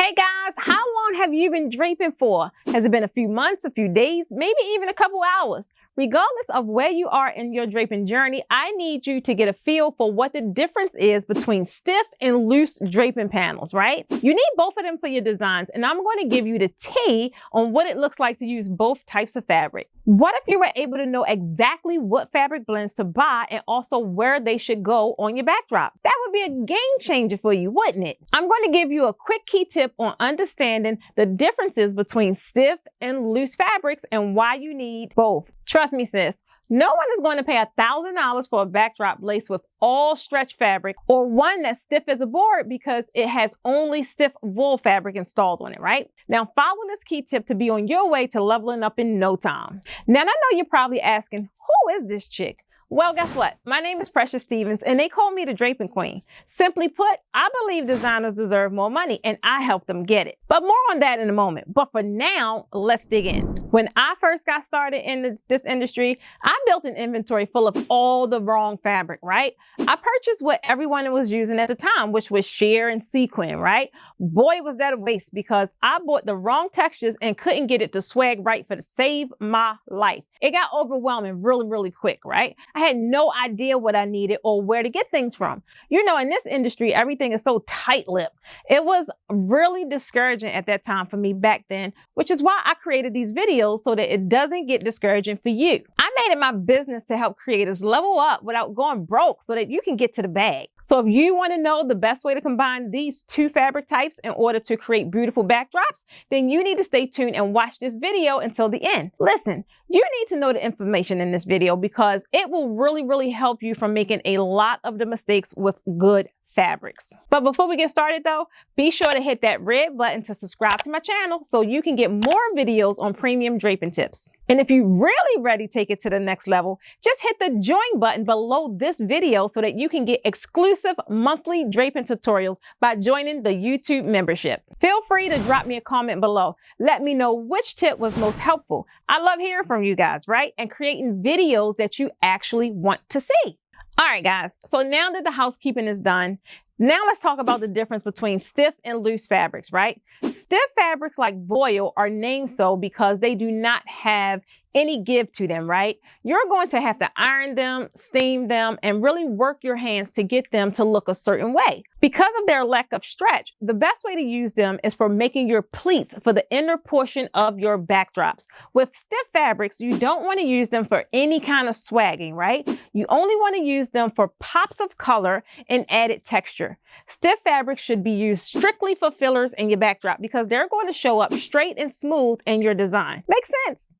Hey guys, how long have you been draping for? Has it been a few months, a few days, maybe even a couple hours? Regardless of where you are in your draping journey, I need you to get a feel for what the difference is between stiff and loose draping panels, right? You need both of them for your designs, and I'm going to give you the tea on what it looks like to use both types of fabric. What if you were able to know exactly what fabric blends to buy and also where they should go on your backdrop? That would be a game changer for you, wouldn't it? I'm going to give you a quick key tip on understanding the differences between stiff and loose fabrics and why you need both. Trust me, sis, no one is going to pay $1,000 for a backdrop laced with all stretch fabric or one that's stiff as a board because it has only stiff wool fabric installed on it, right? Now follow this key tip to be on your way to leveling up in no time. Now I know you're probably asking, who is this chick? Well, guess what? My name is Precious Stevens and they call me the Draping Queen. Simply put, I believe designers deserve more money and I help them get it. But more on that in a moment. But for now, let's dig in. When I first got started in this industry, I built an inventory full of all the wrong fabric, right? I purchased what everyone was using at the time, which was sheer and sequin, right? Boy, was that a waste because I bought the wrong textures and couldn't get it to swag right to save my life. It got overwhelming really quick, right? I had no idea what I needed or where to get things from. You know, in this industry, everything is so tight-lipped. It was really discouraging at that time for me back then, which is why I created these videos so that it doesn't get discouraging for you. I made it my business to help creatives level up without going broke so that you can get to the bag. So if you want to know the best way to combine these two fabric types in order to create beautiful backdrops, then you need to stay tuned and watch this video until the end. Listen, you need to know the information in this video because it will really help you from making a lot of the mistakes with good fabrics. But before we get started though, be sure to hit that red button to subscribe to my channel so you can get more videos on premium draping tips. And if you're really ready to take it to the next level, just hit the join button below this video so that you can get exclusive monthly draping tutorials by joining the YouTube membership. Feel free to drop me a comment below. Let me know which tip was most helpful. I love hearing from you guys, right? And creating videos that you actually want to see. All right, guys, so now that the housekeeping is done, now let's talk about the difference between stiff and loose fabrics, right? Stiff fabrics like voile are named so because they do not have any give to them, right? You're going to have to iron them, steam them, and really work your hands to get them to look a certain way. Because of their lack of stretch, the best way to use them is for making your pleats for the inner portion of your backdrops. With stiff fabrics, you don't want to use them for any kind of swagging, right? You only want to use them for pops of color and added texture. Stiff fabrics should be used strictly for fillers in your backdrop because they're going to show up straight and smooth in your design. Makes sense?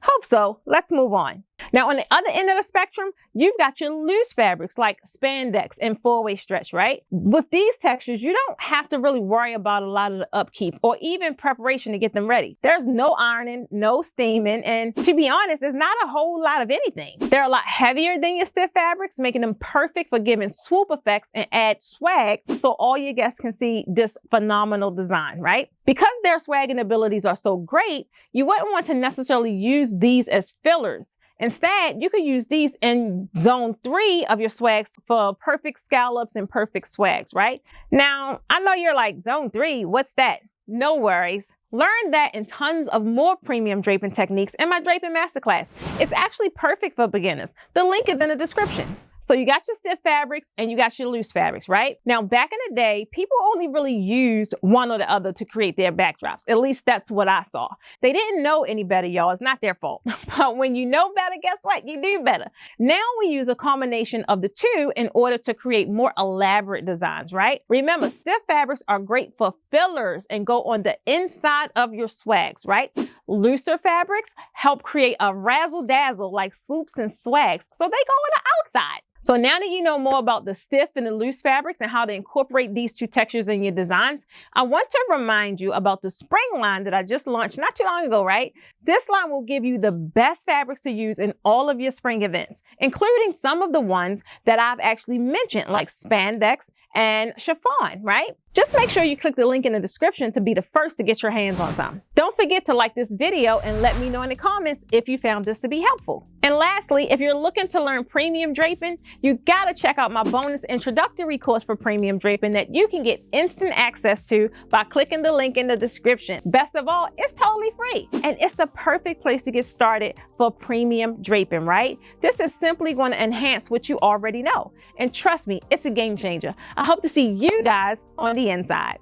Hope so. Let's move on. Now, on the other end of the spectrum, you've got your loose fabrics like spandex and four-way stretch, right? With these textures, you don't have to really worry about a lot of the upkeep or even preparation to get them ready. There's no ironing, no steaming, and to be honest, it's not a whole lot of anything. They're a lot heavier than your stiff fabrics, making them perfect for giving swoop effects and add swag so all your guests can see this phenomenal design, right? Because their swagging abilities are so great, you wouldn't want to necessarily use these as fillers. Instead, you could use these in zone 3 of your swags for perfect scallops and perfect swags, right? Now, I know you're like, zone 3, what's that? No worries. Learn that and tons of more premium draping techniques in my draping masterclass. It's actually perfect for beginners. The link is in the description. So you got your stiff fabrics and you got your loose fabrics, right? Now, back in the day, people only really used one or the other to create their backdrops. At least that's what I saw. They didn't know any better, y'all. It's not their fault. But when you know better, guess what? You do better. Now we use a combination of the two in order to create more elaborate designs, right? Remember, stiff fabrics are great for fillers and go on the inside of your swags, right? Looser fabrics help create a razzle-dazzle like swoops and swags, so they go on the outside. So now that you know more about the stiff and the loose fabrics and how to incorporate these two textures in your designs, I want to remind you about the spring line that I just launched not too long ago, right? This line will give you the best fabrics to use in all of your spring events, including some of the ones that I've actually mentioned, like spandex and chiffon, right? Just make sure you click the link in the description to be the first to get your hands on some. Don't forget to like this video and let me know in the comments if you found this to be helpful. And lastly, if you're looking to learn premium draping, you gotta check out my bonus introductory course for premium draping that you can get instant access to by clicking the link in the description. Best of all, it's totally free. And it's the perfect place to get started for premium draping, right? This is simply going to enhance what you already know. And trust me, it's a game changer. I hope to see you guys on the inside.